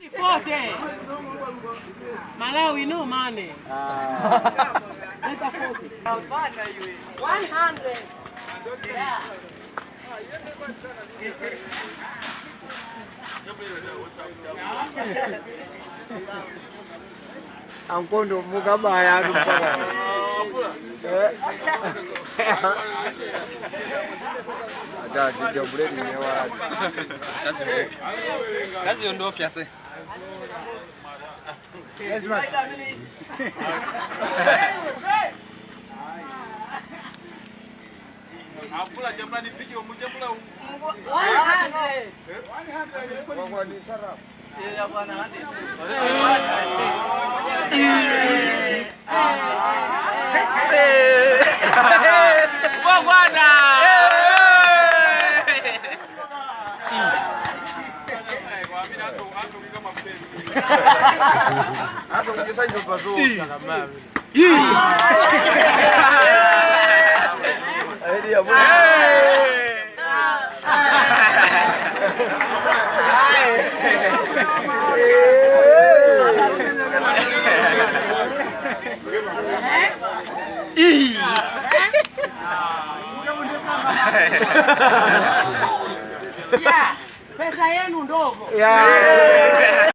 40. Malawi no money. Better 40. 100. Yeah. Angkondo mukabaya mpaka. Ada dijabule ni wa. Kazi ndio kiasi. Yes man. Afula jamani video mjamla 100. Kwa ni sarap. ya bwana hadi. Bwana. Hapo ungesaidia pazo salama. Idea bwana. Yeah, pesa yenu ndogo. Yeah.